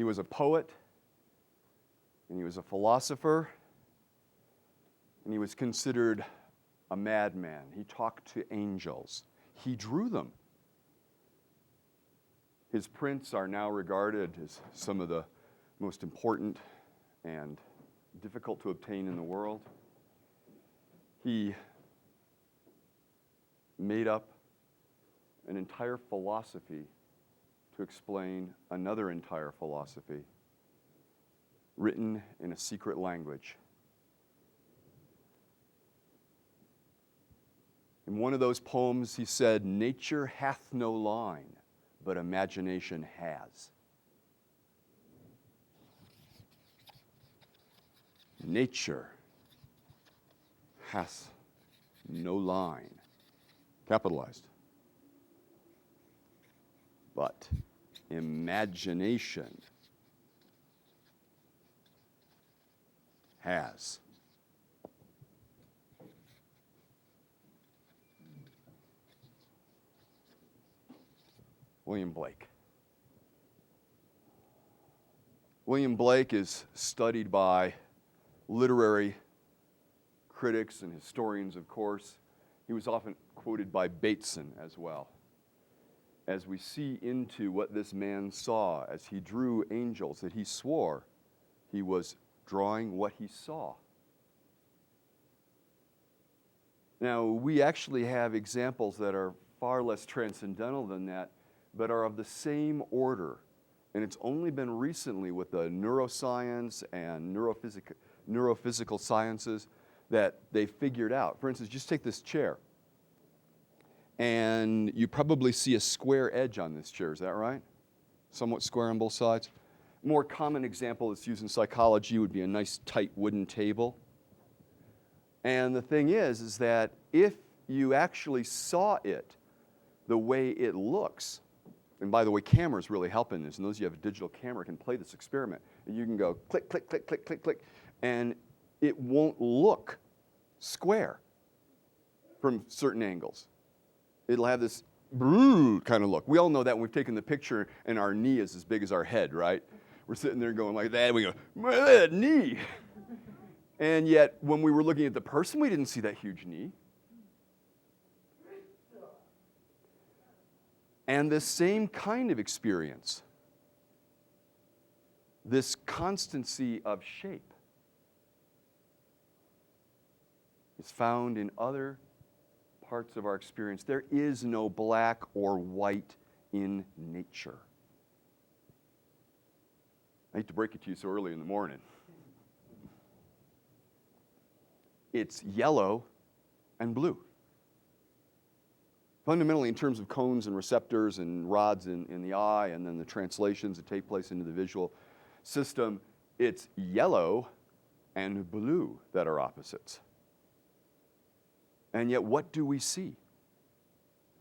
He was a poet, and he was a philosopher, and he was considered a madman. He talked to angels. He drew them. His prints are now regarded as some of the most important and difficult to obtain in the world. He made up an entire philosophy to explain another entire philosophy, written in a secret language. In one of those poems, he said, "Nature hath no line, but imagination has." Nature hath no line, capitalized, but imagination has. William Blake. William Blake is studied by literary critics and historians, of course. He was often quoted by Bateson as well. As we see into what this man saw as he drew angels, that he swore he was drawing what he saw. Now, we actually have examples that are far less transcendental than that, but are of the same order. And it's only been recently with the neuroscience and neurophysical sciences that they figured out. For instance, just take this chair. And you probably see a square edge on this chair, is that right? Somewhat square on both sides. More common example that's used in psychology would be a nice tight wooden table. And the thing is that if you actually saw it the way it looks, and by the way, cameras really help in this, and those of you who have a digital camera can play this experiment. And you can go click, click, click, click, click, click, and it won't look square from certain angles. It'll have this kind of look. We all know that when we've taken the picture and our knee is as big as our head, right? We're sitting there going like that, and we go, my knee. And yet, when we were looking at the person, we didn't see that huge knee. And this same kind of experience, this constancy of shape, is found in other parts of our experience. There is no black or white in nature. I hate to break it to you so early in the morning. It's yellow and blue. Fundamentally, in terms of cones and receptors and rods in the eye, and then the translations that take place into the visual system, it's yellow and blue that are opposites. And yet, what do we see?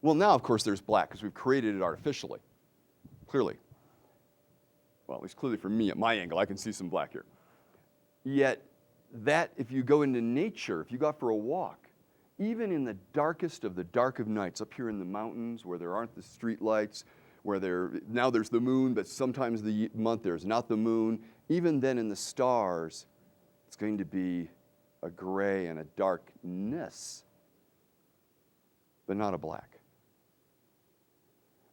Well, now, of course, there's black, because we've created it artificially, clearly. Well, at least clearly for me, at my angle, I can see some black here. Yet, that, if you go into nature, if you go out for a walk, even in the darkest of the dark of nights, up here in the mountains where there aren't the street lights, where now there's the moon, but sometimes the month there's not the moon, even then in the stars, it's going to be a gray and a darkness, but not a black.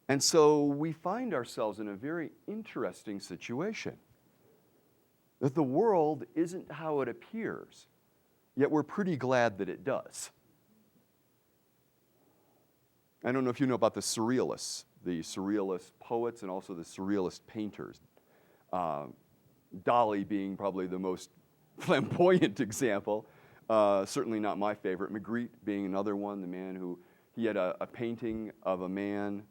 And so we find ourselves in a very interesting situation, that the world isn't how it appears, yet we're pretty glad that it does. I don't know if you know about the surrealist poets and also the surrealist painters. Dali being probably the most flamboyant example, certainly not my favorite. Magritte being another one, the man who, he had a painting of a man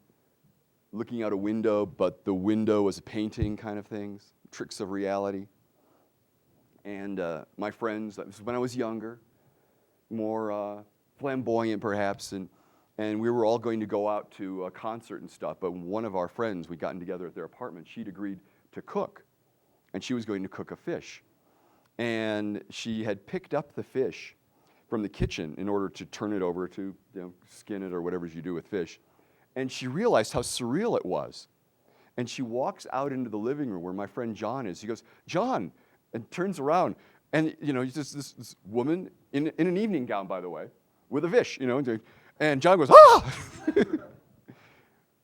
looking out a window, but the window was a painting kind of things, tricks of reality. And my friends, this was when I was younger, more flamboyant perhaps, and we were all going to go out to a concert and stuff, but one of our friends, we'd gotten together at their apartment, she'd agreed to cook, and she was going to cook a fish. And she had picked up the fish from the kitchen in order to turn it over to, skin it or whatever you do with fish. And she realized how surreal it was. And she walks out into the living room where my friend John is. She goes, John, and turns around. And, this woman in an evening gown, by the way, with a fish, and John goes, ah!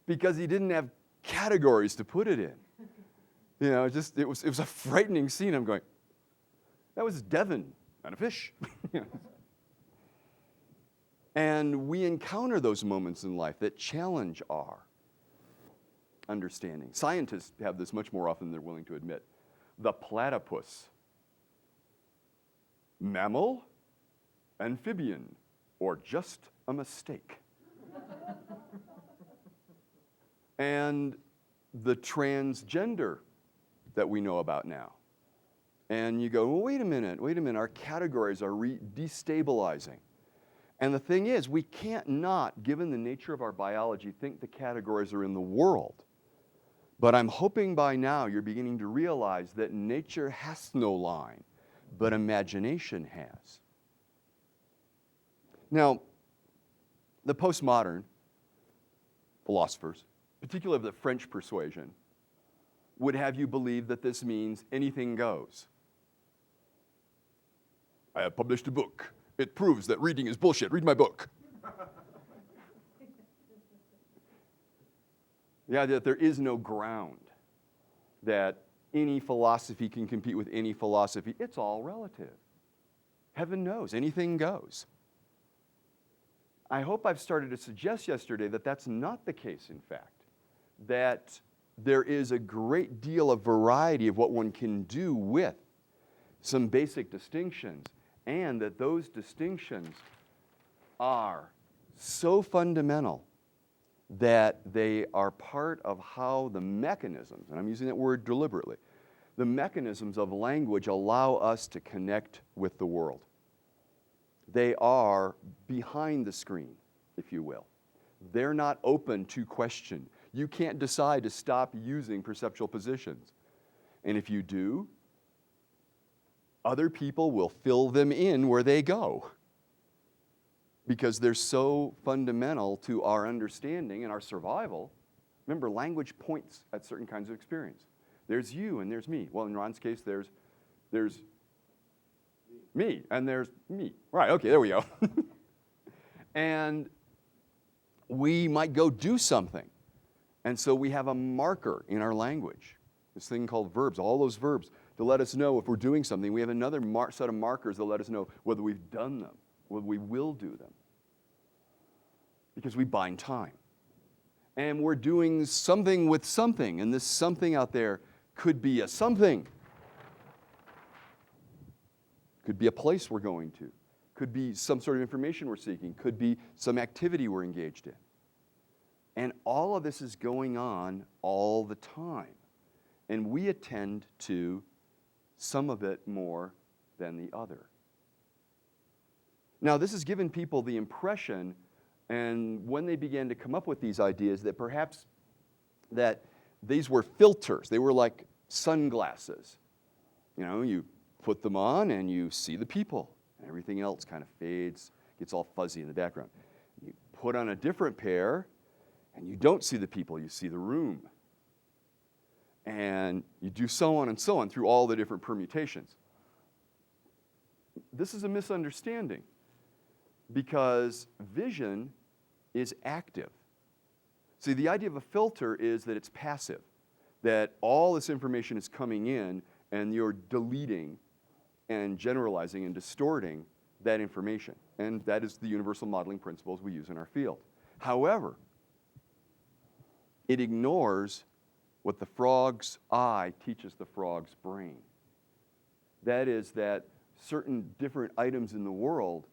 Because he didn't have categories to put it in. It was a frightening scene. I'm going, that was Devin and a fish. And we encounter those moments in life that challenge our understanding. Scientists have this much more often than they're willing to admit. The platypus, mammal, amphibian, or just a mistake. And the transgender that we know about now. And you go, well, wait a minute, our categories are destabilizing. And the thing is, we can't not, given the nature of our biology, think the categories are in the world. But I'm hoping by now you're beginning to realize that nature has no line, but imagination has. Now, the postmodern philosophers, particularly of the French persuasion, would have you believe that this means anything goes. I have published a book. It proves that reading is bullshit. Read my book. The idea that there is no ground, that any philosophy can compete with any philosophy. It's all relative. Heaven knows, anything goes. I hope I've started to suggest yesterday that that's not the case, in fact. That there is a great deal of variety of what one can do with some basic distinctions, and that those distinctions are so fundamental that they are part of how the mechanisms, and I'm using that word deliberately, the mechanisms of language allow us to connect with the world. They are behind the screen, if you will. They're not open to question. You can't decide to stop using perceptual positions. And if you do, other people will fill them in where they go, because they're so fundamental to our understanding and our survival. Remember, language points at certain kinds of experience. There's you and there's me. Well, in Ron's case, there's me and there's me. Right, okay, there we go. And we might go do something. And so we have a marker in our language, this thing called verbs, all those verbs, to let us know if we're doing something. We have another set of markers that let us know whether we've done them, whether we will do them, because we bind time. And we're doing something with something, and this something out there could be a something. Could be a place we're going to. Could be some sort of information we're seeking. Could be some activity we're engaged in. And all of this is going on all the time. And we attend to some of it more than the other. Now, this has given people the impression, and when they began to come up with these ideas, that perhaps that these were filters. They were like sunglasses. You put them on and you see the people, and everything else kind of fades, gets all fuzzy in the background. You put on a different pair, and you don't see the people, you see the room. And you do so on and so on through all the different permutations. This is a misunderstanding, because vision is active. See, the idea of a filter is that it's passive, that all this information is coming in and you're deleting and generalizing and distorting that information. And that is the universal modeling principles we use in our field. However, it ignores what the frog's eye teaches the frog's brain. That is that certain different items in the world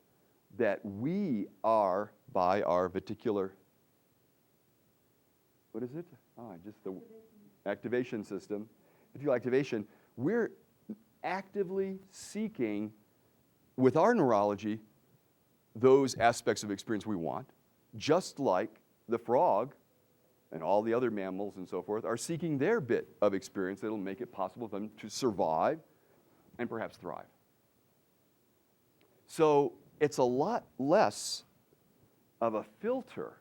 that we are, by our particular, what is it? Just the activation system, particular activation, we're actively seeking, with our neurology, those aspects of experience we want, just like the frog and all the other mammals and so forth are seeking their bit of experience that will make it possible for them to survive and perhaps thrive. So it's a lot less of a filter.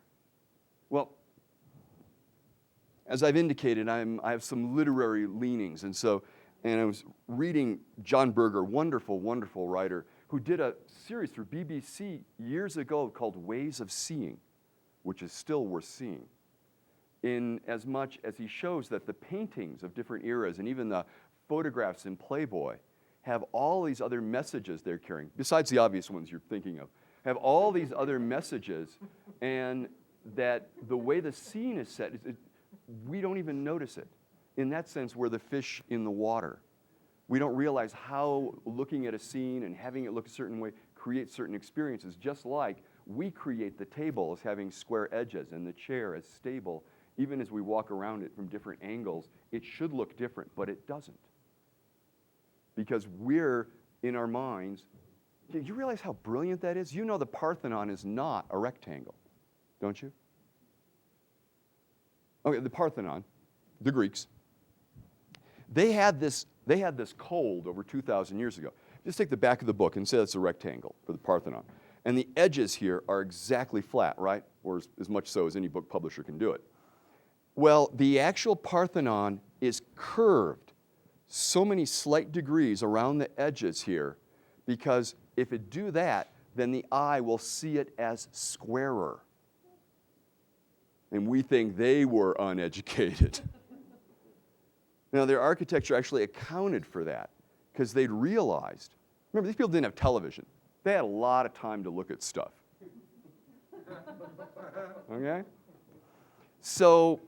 Well, as I've indicated, I have some literary leanings, and I was reading John Berger, wonderful, wonderful writer, who did a series for BBC years ago called Ways of Seeing, which is still worth seeing, in as much as he shows that the paintings of different eras and even the photographs in Playboy have all these other messages they're carrying, besides the obvious ones you're thinking of, have all these other messages, and that the way the scene is set, we don't even notice it. In that sense, we're the fish in the water. We don't realize how looking at a scene and having it look a certain way creates certain experiences, just like we create the table as having square edges and the chair as stable. Even as we walk around it from different angles, it should look different, but it doesn't. Because we're, in our minds, you realize how brilliant that is? You know the Parthenon is not a rectangle, don't you? Okay, the Parthenon, the Greeks, they had this cold over 2,000 years ago. Just take the back of the book and say that's a rectangle for the Parthenon. And the edges here are exactly flat, right? Or as much so as any book publisher can do it. Well, the actual Parthenon is curved so many slight degrees around the edges here, because if it do that, then the eye will see it as squarer. And we think they were uneducated. Now, their architecture actually accounted for that, because they'd realized, remember, these people didn't have television. They had a lot of time to look at stuff. Okay? So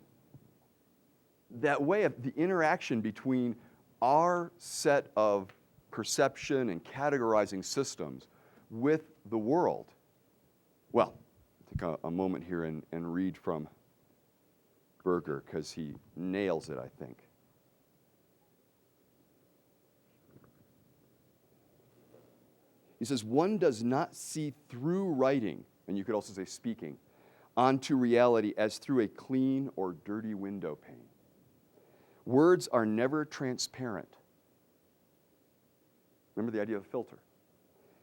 that way of the interaction between our set of perception and categorizing systems with the world. Well, take a moment here and read from Berger, because he nails it, I think. He says, one does not see through writing, and you could also say speaking, onto reality as through a clean or dirty window pane. Words are never transparent. Remember the idea of a filter.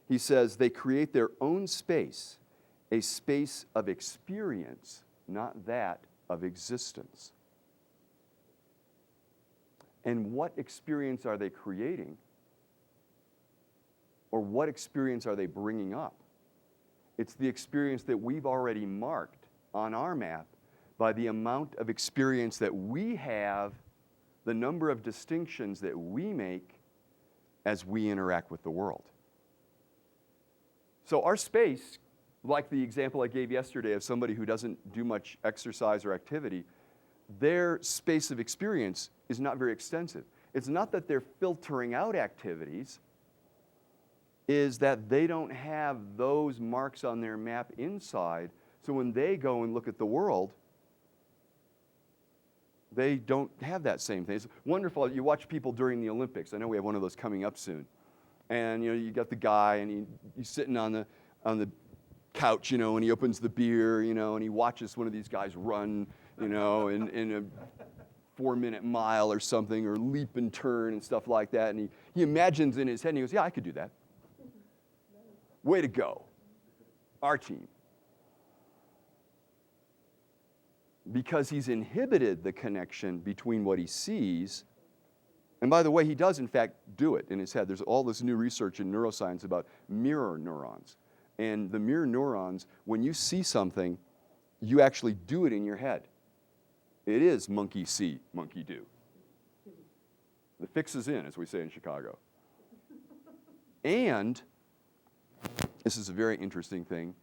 He says they create their own space, a space of experience, not that of existence. And what experience are they creating? Or what experience are they bringing up? It's the experience that we've already marked on our map by the amount of experience that we have, the number of distinctions that we make as we interact with the world. So our space, like the example I gave yesterday of somebody who doesn't do much exercise or activity, their space of experience is not very extensive. It's not that they're filtering out activities, is that they don't have those marks on their map inside, so when they go and look at the world, they don't have that same thing. It's wonderful. You watch people during the Olympics. I know we have one of those coming up soon. And you got the guy, and he's sitting on the couch, and he opens the beer, and he watches one of these guys run, in a 4-minute mile or something, or leap and turn and stuff like that. And he imagines in his head, and he goes, yeah, I could do that. Way to go. Our team. Because he's inhibited the connection between what he sees, and by the way, he does in fact do it in his head. There's all this new research in neuroscience about mirror neurons. And the mirror neurons, when you see something, you actually do it in your head. It is monkey see, monkey do. The fix is in, as we say in Chicago. And, this is a very interesting thing,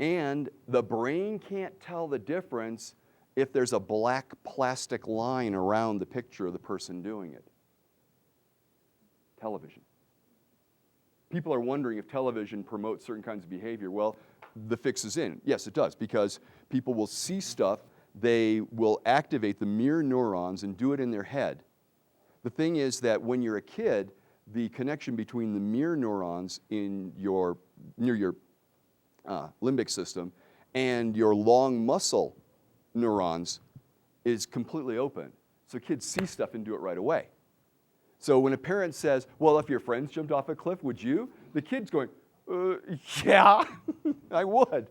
and the brain can't tell the difference if there's a black plastic line around the picture of the person doing it. Television. People are wondering if television promotes certain kinds of behavior. Well, the fix is in. Yes, it does, because people will see stuff, they will activate the mirror neurons and do it in their head. The thing is that when you're a kid, the connection between the mirror neurons in near your limbic system and your long muscle neurons is completely open. So kids see stuff and do it right away. So when a parent says, well, if your friends jumped off a cliff, would you? The kid's going, yeah, I would,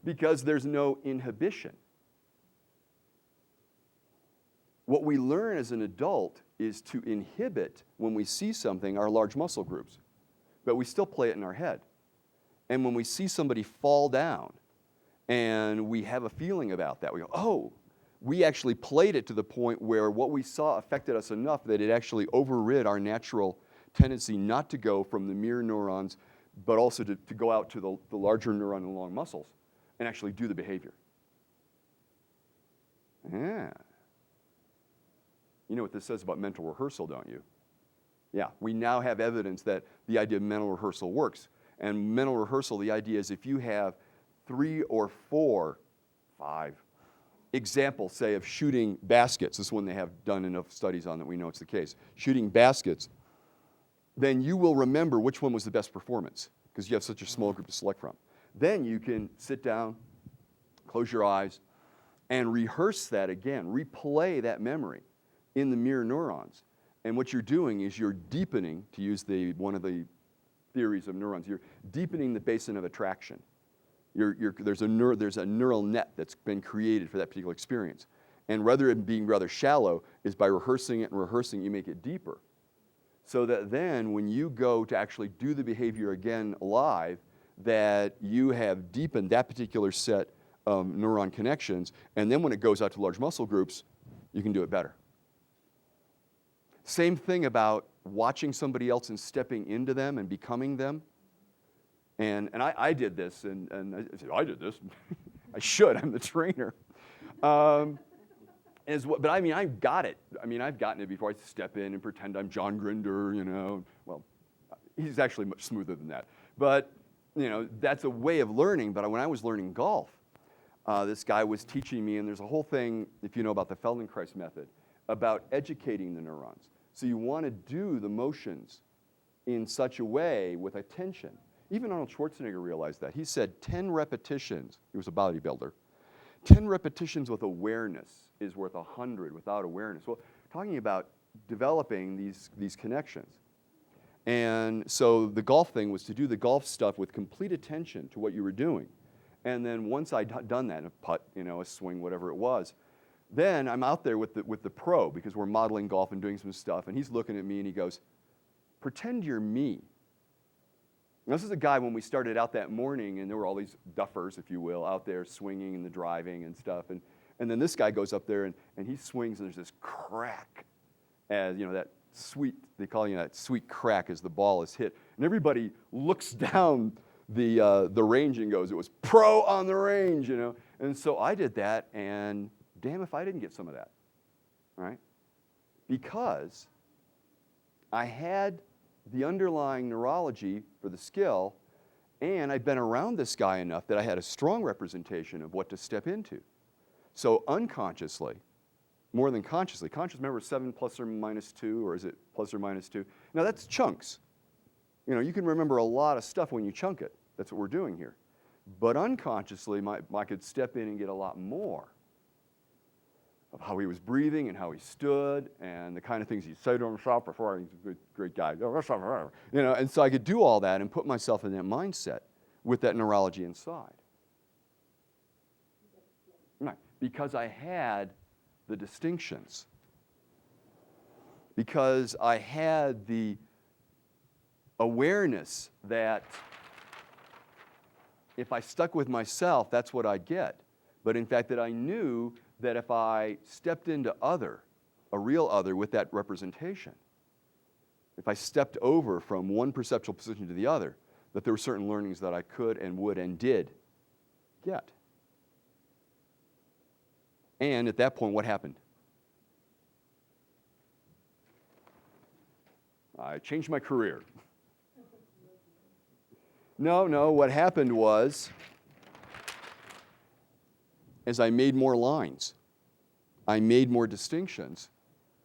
because there's no inhibition. What we learn as an adult is to inhibit, when we see something, our large muscle groups. But we still play it in our head. And when we see somebody fall down and we have a feeling about that, we go, oh, we actually played it to the point where what we saw affected us enough that it actually overrid our natural tendency not to go from the mirror neurons, but also to go out to the larger neuron and long muscles and actually do the behavior. Yeah. You know what this says about mental rehearsal, don't you? Yeah, we now have evidence that the idea of mental rehearsal works. And mental rehearsal, the idea is if you have 3 or 4, 5 examples, say, of shooting baskets, this is one they have done enough studies on that we know it's the case, shooting baskets, then you will remember which one was the best performance because you have such a small group to select from. Then you can sit down, close your eyes, and rehearse that again, replay that memory in the mirror neurons. And what you're doing is you're deepening, to use one of the theories of neurons, you're deepening the basin of attraction. There's a neural net that's been created for that particular experience. And rather than being rather shallow, is by rehearsing it and rehearsing, you make it deeper. So that then when you go to actually do the behavior again live, that you have deepened that particular set of neuron connections, and then when it goes out to large muscle groups, you can do it better. Same thing about watching somebody else and stepping into them and becoming them. And I did this, and I said, I did this. I should, I'm the trainer. But I mean, I've got it. I mean, I've gotten it before. I step in and pretend I'm John Grinder, you know. Well, he's actually much smoother than that. But, you know, that's a way of learning. But when I was learning golf, this guy was teaching me, and there's a whole thing, if you know about the Feldenkrais method, about educating the neurons. So you want to do the motions in such a way with attention. Even Arnold Schwarzenegger realized that. He said 10 repetitions, he was a bodybuilder, 10 repetitions with awareness is worth 100 without awareness. Well, talking about developing these connections. And so the golf thing was to do the golf stuff with complete attention to what you were doing. And then once I'd done that, a putt, you know, a swing, whatever it was, then I'm out there with the pro because we're modeling golf and doing some stuff, and he's looking at me and he goes, pretend you're me. And this is a guy when we started out that morning, and there were all these duffers, if you will, out there swinging and the driving and stuff. And then this guy goes up there and he swings, and there's this crack, as you know, that sweet, they call you that sweet crack as the ball is hit. And everybody looks down the range and goes, it was pro on the range, you know. And so I did that, and damn if I didn't get some of that, right? Because I had the underlying neurology for the skill, and I'd been around this guy enough that I had a strong representation of what to step into. So unconsciously, more than consciously, conscious, remember 7 plus or minus 2, or is it plus or minus 2? Now that's chunks. You know, you can remember a lot of stuff when you chunk it. That's what we're doing here. But unconsciously, I could step in and get a lot more of how he was breathing and how he stood and the kind of things he'd say to himself before. He's a great guy. You know, and so I could do all that and put myself in that mindset with that neurology inside. Right. Because I had the distinctions. Because I had the awareness that if I stuck with myself, that's what I'd get. But in fact, that I knew that if I stepped into a real other with that representation, if I stepped over from one perceptual position to the other, that there were certain learnings that I could and would and did get. And at that point, what happened? I changed my career. No, what happened was, as I made more lines, I made more distinctions,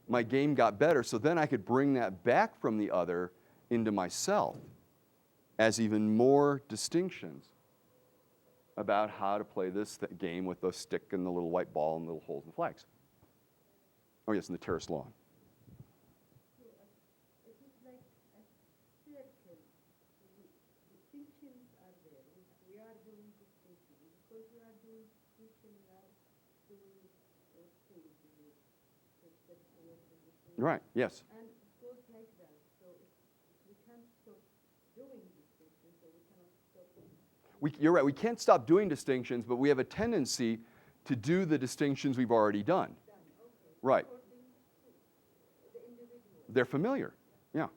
my game got better, so then I could bring that back from the other into myself as even more distinctions about how to play this game with the stick and the little white ball and little holes and flags. Oh yes, and the terrace lawn. Right, yes. And it goes like that. So we can't stop doing distinctions, so we cannot stop. You're right, we can't stop doing distinctions, but we have a tendency to do the distinctions we've already done. Okay. Right. The individual. They're familiar, yeah.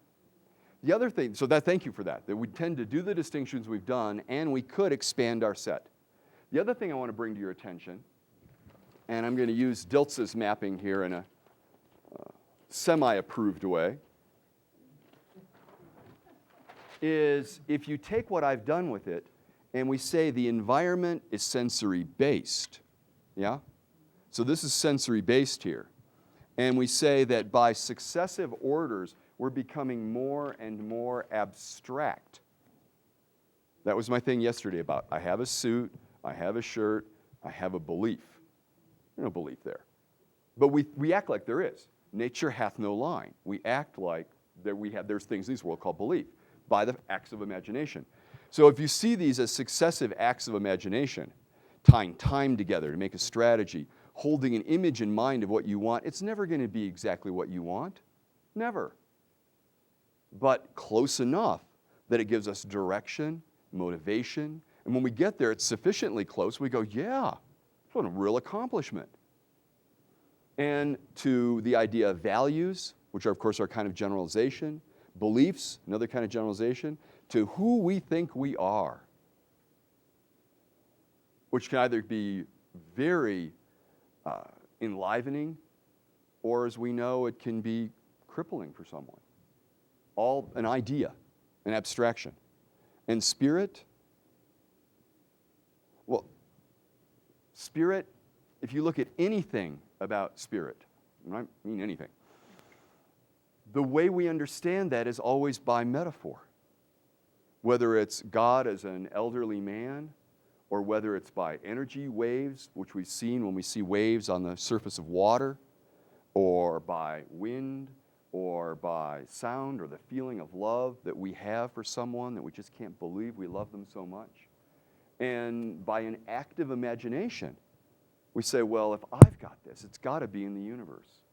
The other thing, thank you for that we tend to do the distinctions we've done, and we could expand our set. The other thing I want to bring to your attention, and I'm going to use Diltz's mapping here in a semi-approved way, is if you take what I've done with it, and we say the environment is sensory-based, yeah? So this is sensory-based here. And we say that by successive orders, we're becoming more and more abstract. That was my thing yesterday about I have a suit, I have a shirt, I have a belief. There's no belief there. But we act like there is. Nature hath no line. We act like there's things in this world called belief by the acts of imagination. So if you see these as successive acts of imagination, tying time together to make a strategy, holding an image in mind of what you want, it's never going to be exactly what you want. Never. But close enough that it gives us direction, motivation, and when we get there, it's sufficiently close, we go, yeah, what a real accomplishment. And to the idea of values, which are, of course, are kind of generalization, beliefs, another kind of generalization, to who we think we are, which can either be very enlivening, or as we know, it can be crippling for someone. All an idea, an abstraction. And spirit, well, spirit, if you look at anything about spirit, and I mean anything, the way we understand that is always by metaphor. Whether it's God as an elderly man, or whether it's by energy waves, which we've seen when we see waves on the surface of water, or by wind, or by sound, or the feeling of love that we have for someone that we just can't believe we love them so much. And by an active imagination, we say, well, if I've got this, it's got to be in the universe.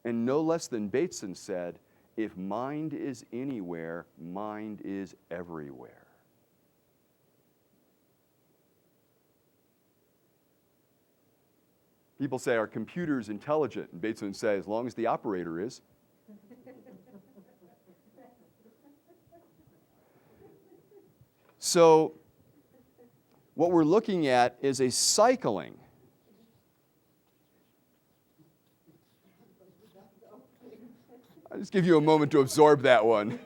And no less than Bateson said, if mind is anywhere, mind is everywhere. People say, are computers intelligent? And Bateson says, as long as the operator is. So what we're looking at is a cycling. I'll just give you a moment to absorb that one.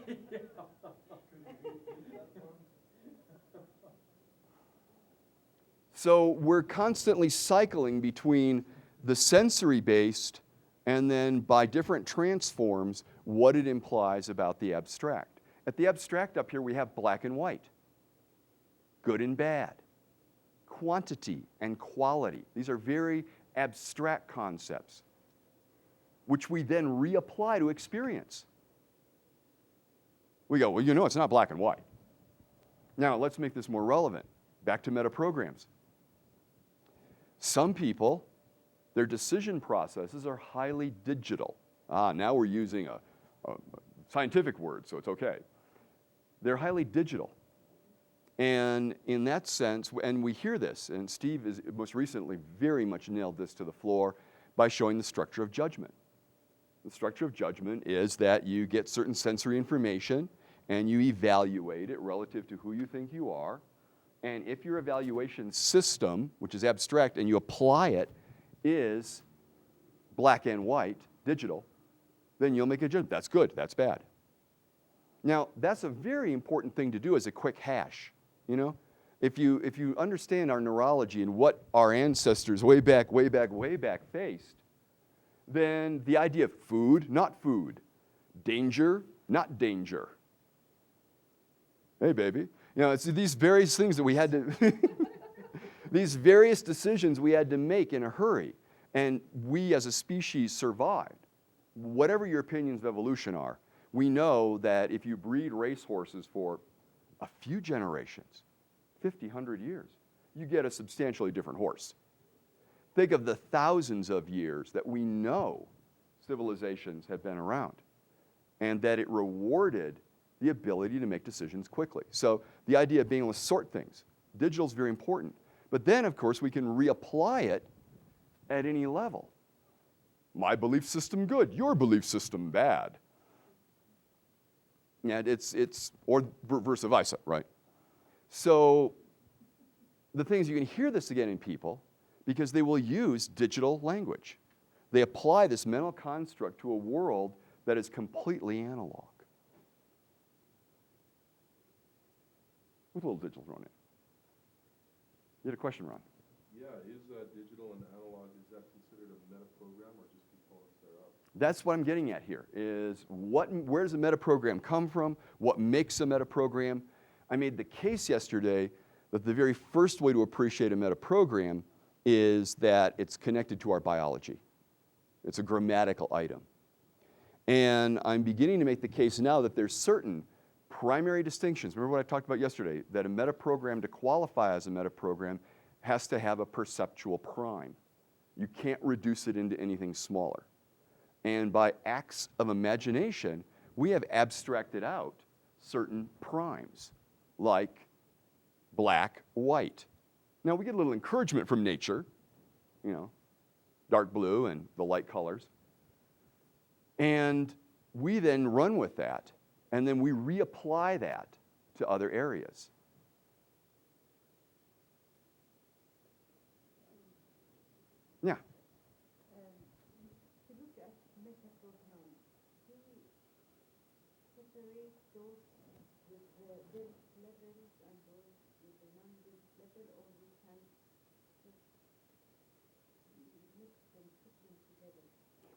So we're constantly cycling between the sensory-based and then by different transforms, what it implies about the abstract. At the abstract up here, we have black and white, good and bad, quantity and quality. These are very abstract concepts, which we then reapply to experience. We go, well, you know, it's not black and white. Now, let's make this more relevant. Back to meta-programs. Some people, their decision processes are highly digital. Now we're using a scientific word, so it's okay. They're highly digital. And in that sense, and we hear this, and Steve is most recently very much nailed this to the floor by showing the structure of judgment. The structure of judgment is that you get certain sensory information and you evaluate it relative to who you think you are. And if your evaluation system, which is abstract, and you apply it, is black and white, digital, then you'll make a judgment. That's good, that's bad. Now, that's a very important thing to do as a quick hash, you know? If you understand our neurology and what our ancestors way back faced, then the idea of food, not food, danger, not danger. Hey, baby. You know, it's these various things that we had to, these various decisions we had to make in a hurry. And we as a species survived. Whatever your opinions of evolution are, we know that if you breed racehorses for a few generations, 50, 100 years, you get a substantially different horse. Think of the thousands of years that we know civilizations have been around, and that it rewarded the ability to make decisions quickly. So the idea of being able to sort things, digital is very important. But then, of course, we can reapply it at any level. My belief system good, your belief system bad. And or versa versa, right? So the thing is, you can hear this again in people because they will use digital language. They apply this mental construct to a world that is completely analog. With a little digital thrown in. You had a question, Ron? Yeah, is digital and analog, is that considered a metaprogram or just components thereof? That's what I'm getting at here, is where does a metaprogram come from? What makes a metaprogram? I made the case yesterday that the very first way to appreciate a metaprogram is that it's connected to our biology. It's a grammatical item. And I'm beginning to make the case now that there's certain primary distinctions. Remember what I talked about yesterday, that a metaprogram, to qualify as a metaprogram, has to have a perceptual prime. You can't reduce it into anything smaller. And by acts of imagination, we have abstracted out certain primes, like black, white. Now, we get a little encouragement from nature, dark blue and the light colors. And we then run with that, and then we reapply that to other areas. Yeah. To look at metaprogram, do we separate those with the dense levels and those with the non-dense level, or we can just mix them, put them together?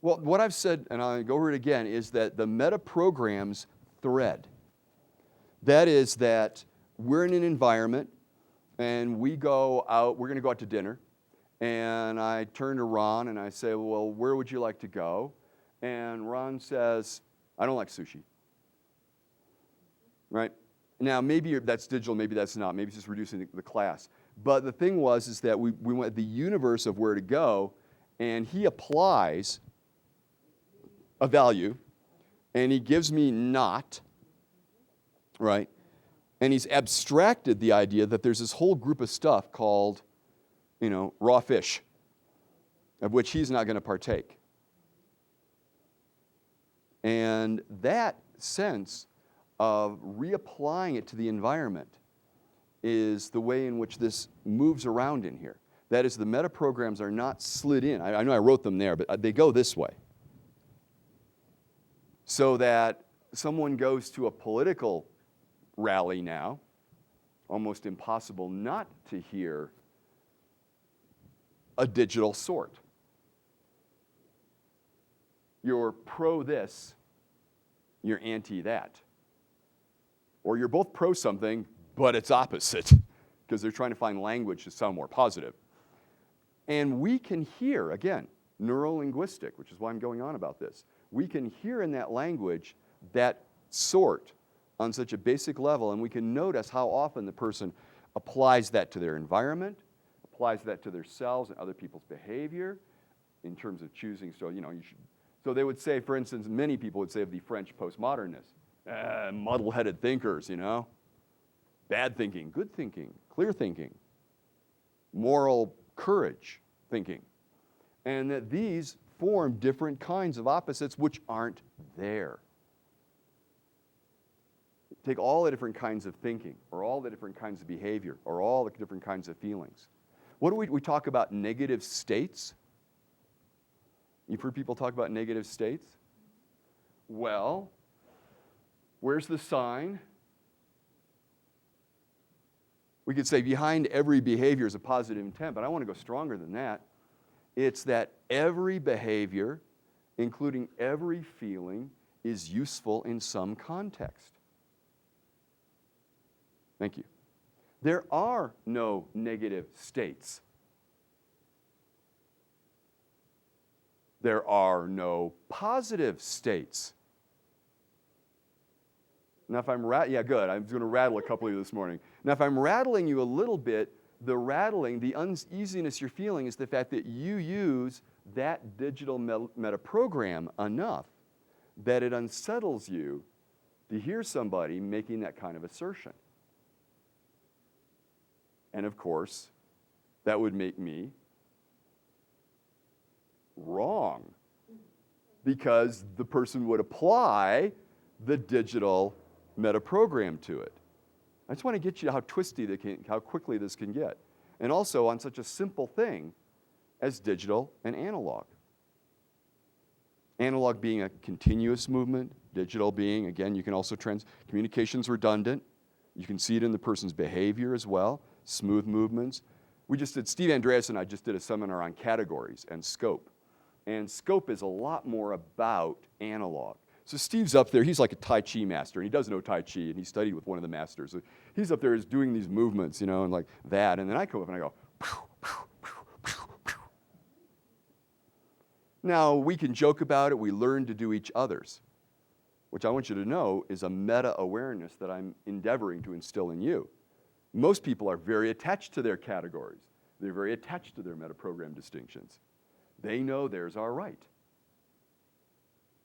Well, what I've said, and I'll go over it again, is that the metaprograms thread. That is that we're in an environment, and we go out, we're going to go out to dinner, and I turn to Ron and I say, well, where would you like to go? And Ron says, I don't like sushi. Right? Now, maybe that's digital, maybe that's not. Maybe it's just reducing the class. But the thing is that we went the universe of where to go, and he applies a value, and he gives me not, right? And he's abstracted the idea that there's this whole group of stuff called, raw fish, of which he's not going to partake. And that sense of reapplying it to the environment is the way in which this moves around in here. That is, the metaprograms are not slid in. I know I wrote them there, but they go this way. So that someone goes to a political rally now, almost impossible not to hear a digital sort. You're pro this, you're anti that. Or you're both pro something, but it's opposite, because they're trying to find language to sound more positive. And we can hear, again, neurolinguistic, which is why I'm going on about this. We can hear in that language that sort on such a basic level, and we can notice how often the person applies that to their environment, applies that to themselves and other people's behavior in terms of choosing. So, so they would say, for instance, many people would say of the French postmodernists, muddle-headed thinkers, bad thinking, good thinking, clear thinking, moral courage thinking. And that these form different kinds of opposites which aren't there. Take all the different kinds of thinking, or all the different kinds of behavior, or all the different kinds of feelings. What do we talk about negative states? You've heard people talk about negative states? Well, where's the sign? We could say behind every behavior is a positive intent, but I want to go stronger than that. It's that every behavior, including every feeling, is useful in some context. Thank you. There are no negative states. There are no positive states. Now, if I'm yeah, good. I'm going to rattle a couple of you this morning. Now, if I'm rattling you a little bit, The rattling, the uneasiness you're feeling is the fact that you use that digital metaprogram enough that it unsettles you to hear somebody making that kind of assertion. And of course, that would make me wrong because the person would apply the digital metaprogram to it. I just want to get you to how twisty how quickly this can get. And also on such a simple thing as digital and analog. Analog being a continuous movement, digital being, again, you can also communication's redundant. You can see it in the person's behavior as well, smooth movements. Steve Andreas and I just did a seminar on categories and scope. And scope is a lot more about analog. So Steve's up there, he's like a Tai Chi master, and he does know Tai Chi, and he studied with one of the masters. So he's up there is doing these movements, and like that, and then I come up and I go, pew, pew, pew, pew, pew. Now, we can joke about it, we learn to do each other's, which I want you to know is a meta-awareness that I'm endeavoring to instill in you. Most people are very attached to their categories. They're very attached to their metaprogram distinctions. They know theirs are right.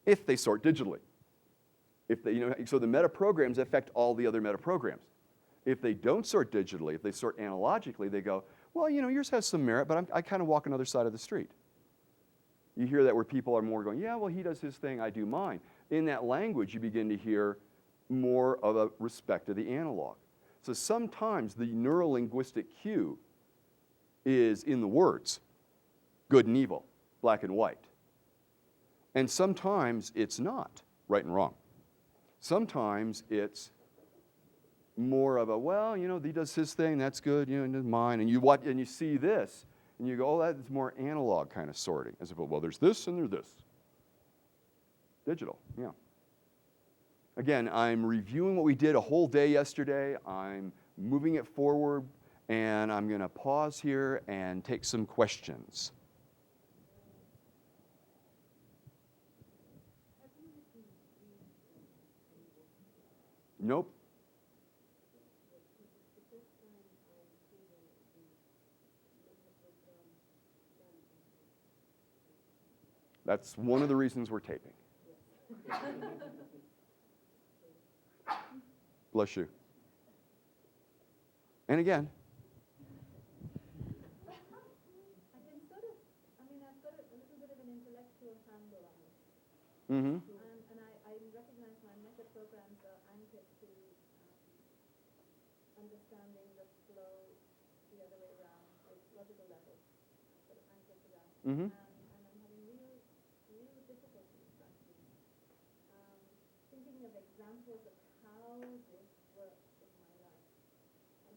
If they sort digitally. So the metaprograms affect all the other metaprograms. If they don't sort digitally, if they sort analogically, they go, well, yours has some merit, but I kind of walk another side of the street. You hear that where people are more going, yeah, well, he does his thing, I do mine. In that language, you begin to hear more of a respect to the analog. So sometimes the neurolinguistic cue is in the words, good and evil, black and white. And sometimes it's not, right and wrong. Sometimes it's more of a, well, he does his thing, that's good, he does mine. And you watch and you see this, and you go, oh, that's more analog kind of sorting. As if, well, there's this and there's this. Digital, yeah. Again, I'm reviewing what we did a whole day yesterday. I'm moving it forward, and I'm going to pause here and take some questions. Nope. That's one of the reasons we're taping. Bless you. And again. I've got a little bit of an intellectual handle on it. Mm-hmm. And I recognize my meta programs are anchored to understanding the flow the other way around, like logical level, sort of anchored to that. Mm-hmm. And I'm having real difficulty, frankly, thinking of examples of how this works in my life.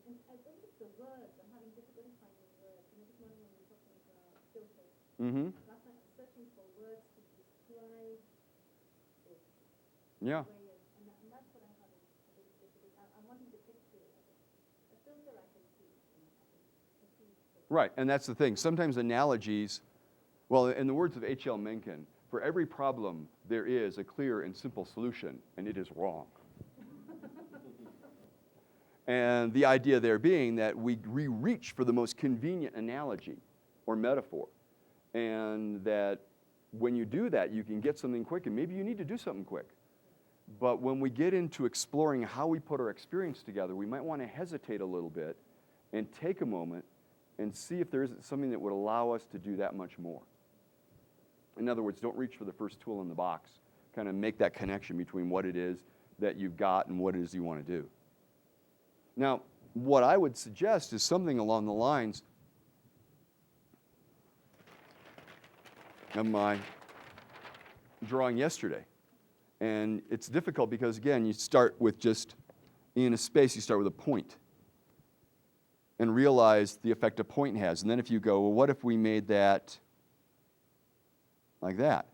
And I think it's the words. I'm having difficulty finding words. This morning when we were talking about filters, Mm-hmm. last night I was searching for words to describe it. Yeah. And that's what I'm having a bit difficulty. I'm wanting to picture it. A filter I can see. Right, and that's the thing. Sometimes analogies, well, in the words of H.L. Mencken, for every problem there is a clear and simple solution, and it is wrong. And the idea there being that we reach for the most convenient analogy or metaphor, and that when you do that, you can get something quick, and maybe you need to do something quick. But when we get into exploring how we put our experience together, we might want to hesitate a little bit and take a moment and see if there isn't something that would allow us to do that much more. In other words, don't reach for the first tool in the box. Kind of make that connection between what it is that you've got and what it is you want to do. Now, what I would suggest is something along the lines of my drawing yesterday. And it's difficult because, again, you start with just, in a space, you start with a point and realize the effect a point has. And then if you go, well, what if we made that like that?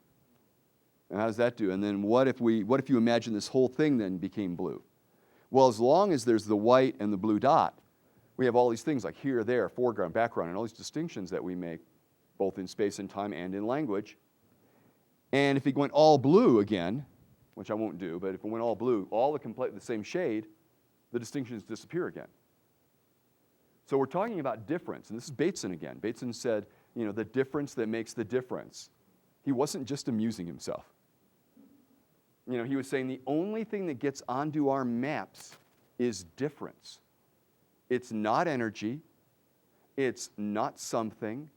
And how does that do? And then what if you imagine this whole thing then became blue? Well, as long as there's the white and the blue dot, we have all these things like here, there, foreground, background, and all these distinctions that we make, both in space and time and in language. And if it went all blue again, which I won't do, but if it went all blue, all the same shade, the distinctions disappear again. So we're talking about difference, and this is Bateson again. Bateson said, the difference that makes the difference. He wasn't just amusing himself. He was saying the only thing that gets onto our maps is difference. It's not energy. It's not something.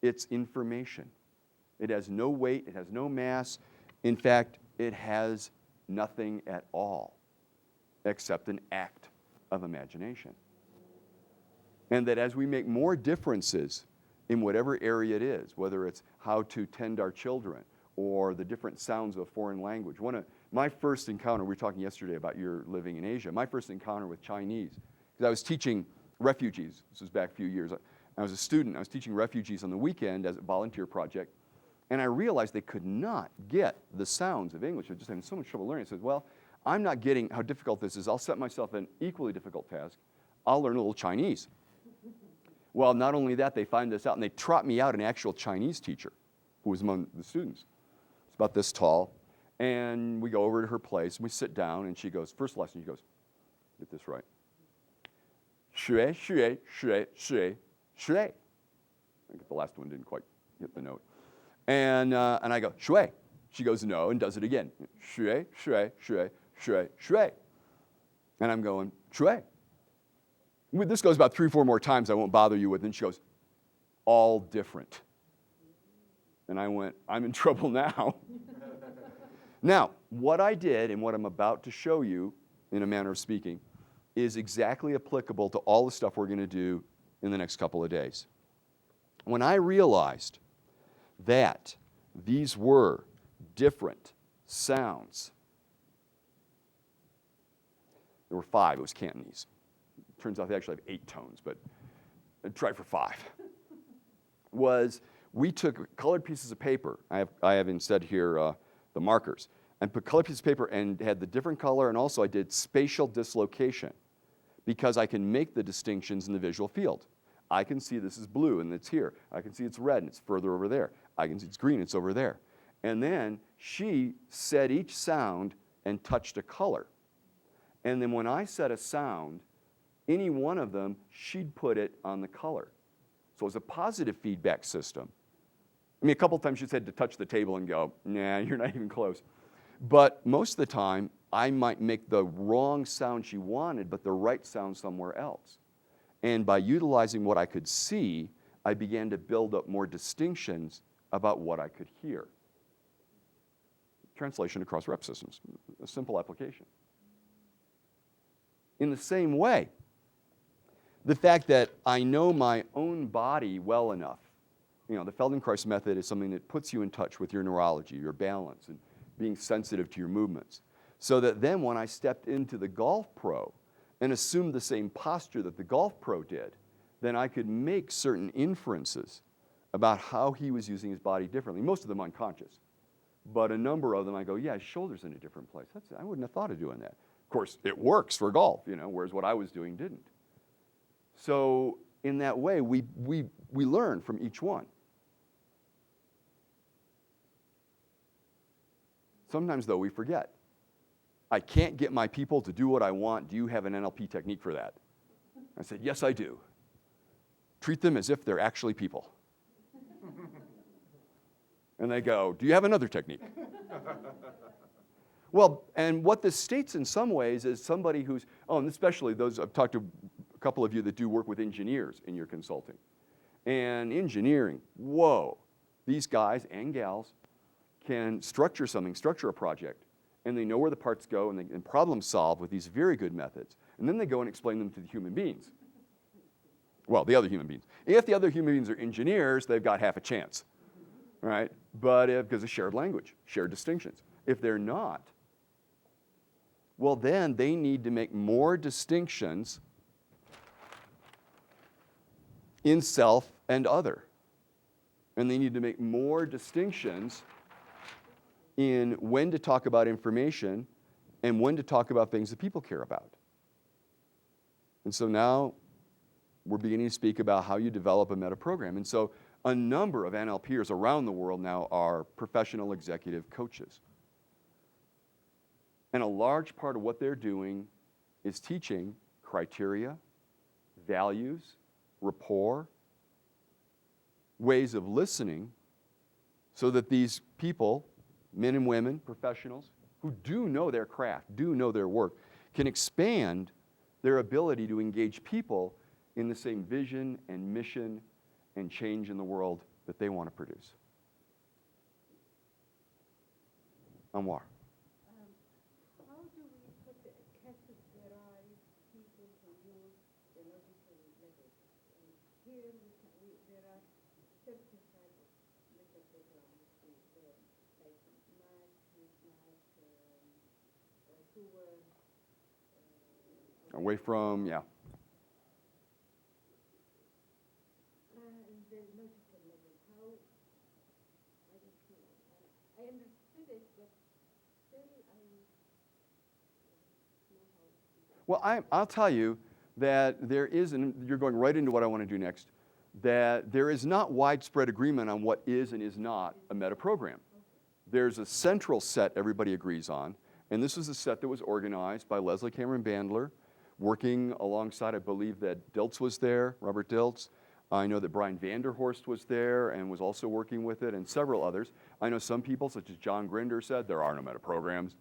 It's information. It has no weight. It has no mass. In fact, it has nothing at all except an act of imagination. And that as we make more differences in whatever area it is, whether it's how to tend our children or the different sounds of a foreign language. One of my first encounter, we were talking yesterday about your living in Asia, my first encounter with Chinese, because I was teaching refugees, this was back a few years. I was a student, I was teaching refugees on the weekend as a volunteer project, and I realized they could not get the sounds of English. They were just having so much trouble learning. I said, well, I'm not getting how difficult this is. I'll set myself an equally difficult task. I'll learn a little Chinese. Well, not only that, they find this out, and they trot me out an actual Chinese teacher who was among the students. It's about this tall, and we go over to her place, and we sit down, and she goes, first lesson, she goes, get this right. Shui, shui, shui, shui, shui. I think the last one didn't quite hit the note. And I go, shui. She goes, no, and does it again. Shui, shui, shui, shui, shui. And I'm going, shui. This goes about 3 or 4 more times I won't bother you with. And she goes, all different. And I went, I'm in trouble now. Now, what I did and what I'm about to show you, in a manner of speaking, is exactly applicable to all the stuff we're going to do in the next couple of days. When I realized that these were different sounds, there were 5, it was Cantonese. Turns out they actually have 8 tones, but I tried for 5. We took colored pieces of paper. I have instead here the markers, and put colored pieces of paper and had the different color, and also I did spatial dislocation because I can make the distinctions in the visual field. I can see this is blue and it's here. I can see it's red and it's further over there. I can see it's green, it's over there. And then she said each sound and touched a color. And then when I said a sound, any one of them, she'd put it on the color. So it was a positive feedback system. I mean, a couple times she said to touch the table and go, nah, you're not even close. But most of the time, I might make the wrong sound she wanted, but the right sound somewhere else. And by utilizing what I could see, I began to build up more distinctions about what I could hear. Translation across rep systems, a simple application. In the same way, the fact that I know my own body well enough, the Feldenkrais method is something that puts you in touch with your neurology, your balance, and being sensitive to your movements. So that then when I stepped into the golf pro and assumed the same posture that the golf pro did, then I could make certain inferences about how he was using his body differently, most of them unconscious. But a number of them I go, yeah, his shoulder's in a different place. I wouldn't have thought of doing that. Of course, it works for golf, whereas what I was doing didn't. So in that way, we learn from each one. Sometimes, though, we forget. I can't get my people to do what I want. Do you have an NLP technique for that? I said, yes, I do. Treat them as if they're actually people. And they go, do you have another technique? Well, and what this states in some ways is somebody who's, and especially those, I've talked to a couple of you that do work with engineers in your consulting. And engineering, whoa, these guys and gals can structure a project, and they know where the parts go, and they can problem solve with these very good methods. And then they go and explain them to the human beings. Well, the other human beings. If the other human beings are engineers, they've got half a chance, right? But because of shared language, shared distinctions. If they're not, well, then they need to make more distinctions in self and other. And they need to make more distinctions in when to talk about information and when to talk about things that people care about. And so now we're beginning to speak about how you develop a meta program. And so a number of NLPers around the world now are professional executive coaches. And a large part of what they're doing is teaching criteria, values, rapport, ways of listening, so that these people, men and women, professionals, who do know their craft, do know their work, can expand their ability to engage people in the same vision and mission and change in the world that they want to produce. Anwar. How do we categorize people who use the logical method? Here there are certain types of method programs, like math, two-word. Away from, yeah. The logical method, how, I don't know. I understood it, but still I know how. Well, I'll tell you that there is, and you're going right into what I want to do next, that there is not widespread agreement on what is and is not a metaprogram. There's a central set everybody agrees on, and this is a set that was organized by Leslie Cameron Bandler, working alongside, I believe that Dilts was there, Robert Dilts. I know that Brian Vanderhorst was there and was also working with it, and several others. I know some people, such as John Grinder, said there are no metaprograms.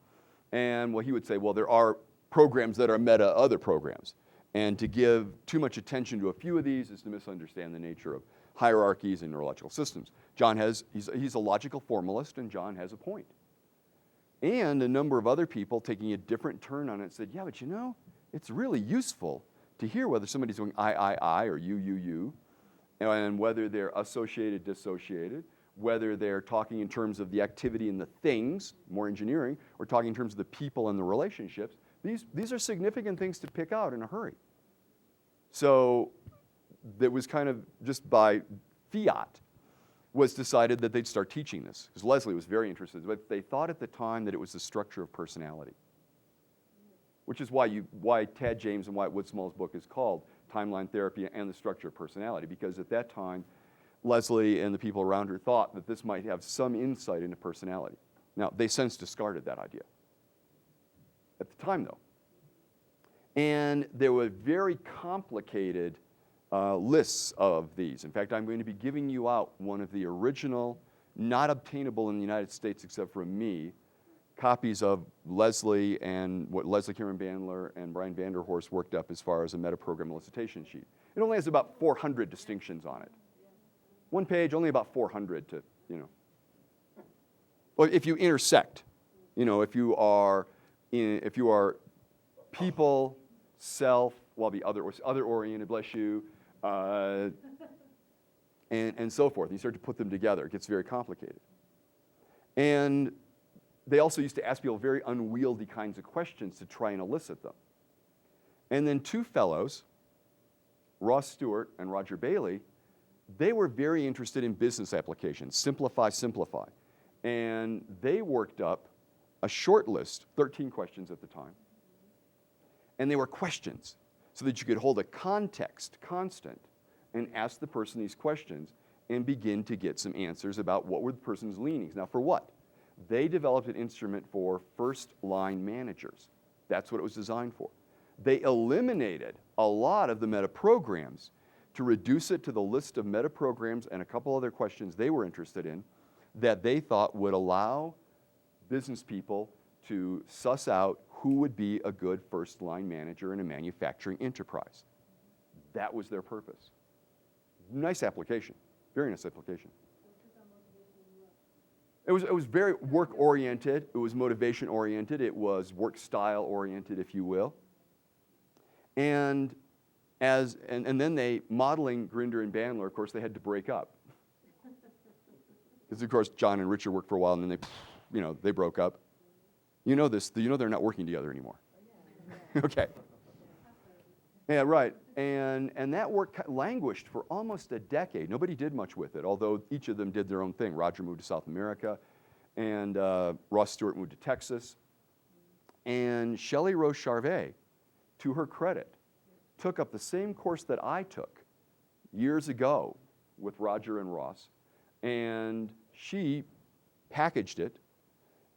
And well, he would say, well, there are programs that are meta other programs. And to give too much attention to a few of these is to misunderstand the nature of hierarchies and neurological systems. He's a logical formalist, and John has a point. And a number of other people taking a different turn on it said, yeah, but you know, it's really useful to hear whether somebody's going I, or you, and whether they're associated, dissociated, whether they're talking in terms of the activity and the things, more engineering, or talking in terms of the people and the relationships. These are significant things to pick out in a hurry. So that was kind of just by fiat was decided that they'd start teaching this, because Leslie was very interested, but they thought at the time that it was the structure of personality, which is why Tad James and Wyatt Woodsmall's book is called Timeline Therapy and the Structure of Personality, because at that time, Leslie and the people around her thought that this might have some insight into personality. Now, they since discarded that idea. At the time, though. And there were very complicated lists of these. In fact, I'm going to be giving you out one of the original, not obtainable in the United States except from me, copies of Leslie and what Leslie Cameron Bandler and Brian Vanderhorst worked up as far as a metaprogram elicitation sheet. It only has about 400 distinctions on it. One page, only about 400 to, Well, if you intersect, if you are people, self, well, the other-oriented, bless you, and so forth. You start to put them together. It gets very complicated. And they also used to ask people very unwieldy kinds of questions to try and elicit them. And then two fellows, Ross Stewart and Roger Bailey, they were very interested in business applications, simplify. And they worked up a short list, 13 questions at the time. And they were questions, so that you could hold a context constant and ask the person these questions and begin to get some answers about what were the person's leanings. Now, for what? They developed an instrument for first-line managers. That's what it was designed for. They eliminated a lot of the metaprograms to reduce it to the list of metaprograms and a couple other questions they were interested in that they thought would allow business people to suss out who would be a good first-line manager in a manufacturing enterprise. That was their purpose. Nice application, very nice application. It was very work-oriented, it was motivation-oriented, it was work-style-oriented, if you will. And then they, modeling Grinder and Bandler, of course, they had to break up. Because, of course, John and Richard worked for a while, and then they broke up. You know this, they're not working together anymore. Okay. Yeah, right. And that work languished for almost a decade. Nobody did much with it, although each of them did their own thing. Roger moved to South America, and Ross Stewart moved to Texas. And Shelley Rose Charvet, to her credit, took up the same course that I took years ago with Roger and Ross, and she packaged it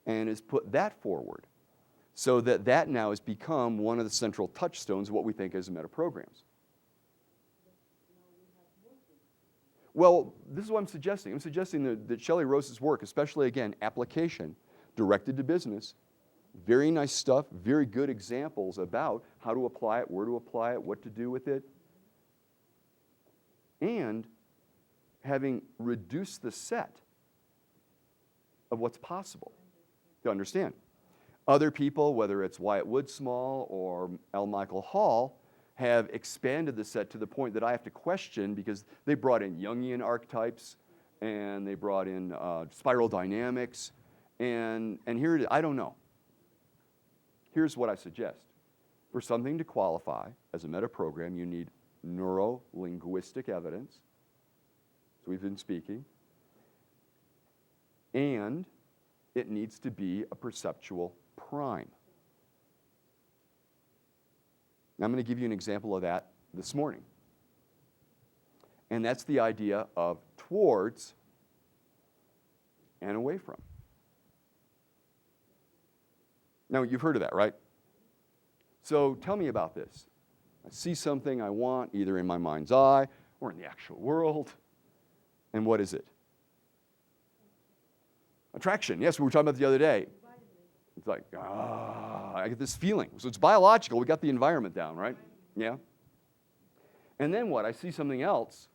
and has put that forward so that now has become one of the central touchstones of what we think as metaprograms. Well, this is what I'm suggesting. I'm suggesting that Shelley Rose's work, especially, again, application, directed to business, very nice stuff, very good examples about how to apply it, where to apply it, what to do with it. And having reduced the set of what's possible to understand. Other people, whether it's Wyatt Woodsmall or L. Michael Hall, have expanded the set to the point that I have to question because they brought in Jungian archetypes and they brought in spiral dynamics. And here it is. I don't know. Here's what I suggest. For something to qualify as a meta-program, you need neuro-linguistic evidence. So we've been speaking. And it needs to be a perceptual prime. Now, I'm going to give you an example of that this morning. And that's the idea of towards and away from. Now, you've heard of that, right? So tell me about this. I see something I want either in my mind's eye or in the actual world. And what is it? Attraction. Yes, we were talking about the other day. It's like, I get this feeling. So it's biological. We got the environment down, right? Yeah. And then what? I see something else.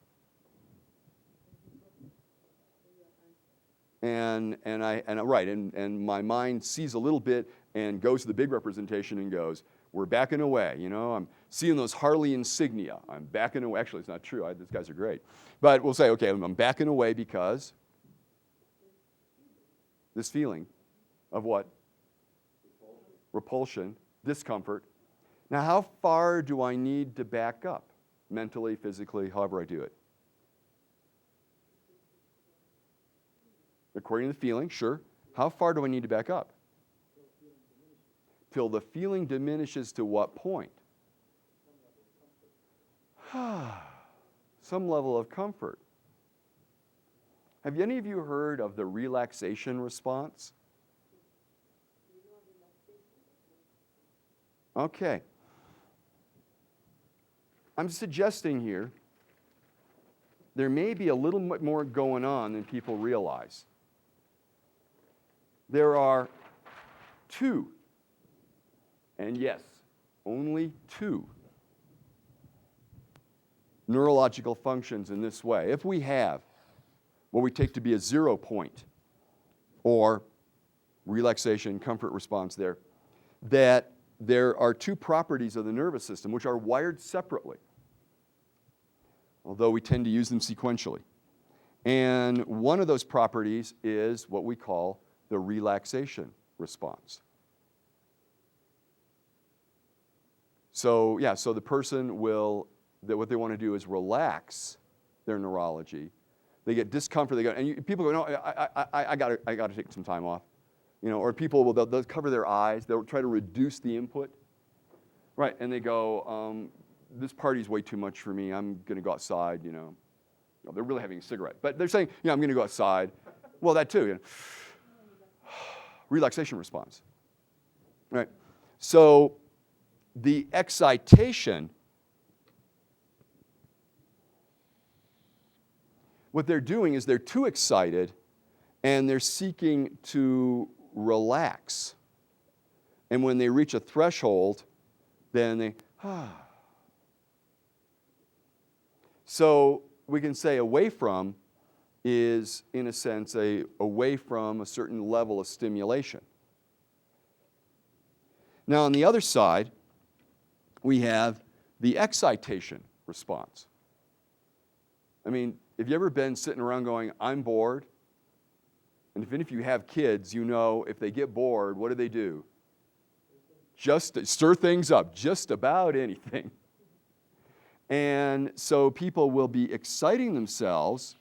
And my mind sees a little bit and goes to the big representation and goes, we're backing away. You know, I'm seeing those Harley insignia. I'm backing away. Actually, it's not true. These guys are great. But we'll say, okay, I'm backing away because this feeling of what? Repulsion, discomfort. Now, how far do I need to back up? Mentally, physically, however I do it. According to the feeling, sure. How far do I need to back up? Till the feeling diminishes to what point? Some level of comfort. Have any of you heard of the relaxation response? Okay. I'm suggesting here there may be a little bit more going on than people realize. There are two, and yes, only two neurological functions in this way. If we have what we take to be a 0 point, or relaxation, comfort response there, that there are two properties of the nervous system which are wired separately, although we tend to use them sequentially. And one of those properties is what we call the relaxation response. So the person will, what they want to do is relax their neurology. They get discomfort. People go, no, I got to take some time off. You know, or people will they'll cover their eyes. They'll try to reduce the input, right? And they go, this party's way too much for me. I'm going to go outside. You know, no, they're really having a cigarette, but they're saying, I'm going to go outside. Well, that too. You know. Relaxation response, right? So the excitation. What they're doing is they're too excited, and they're seeking to relax. And when they reach a threshold, then they, So we can say away from is, in a sense, away from a certain level of stimulation. Now, on the other side, we have the excitation response. I mean, have you ever been sitting around going, I'm bored? And even if you have kids, you know if they get bored, what do? Just stir things up, just about anything. And so people will be exciting themselves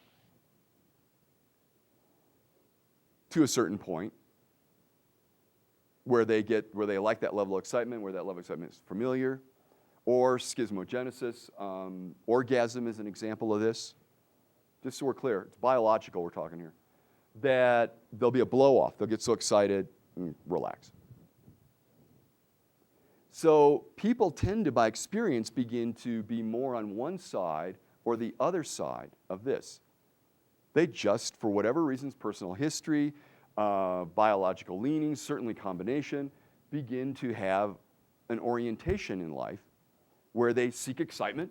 to a certain point where they like that level of excitement, where that level of excitement is familiar, or schismogenesis. Orgasm is an example of this. Just so we're clear, it's biological we're talking here. That there'll be a blow-off. They'll get so excited and relax. So people tend to, by experience, begin to be more on one side or the other side of this. They just, for whatever reasons, personal history, biological leanings, certainly combination, begin to have an orientation in life where they seek excitement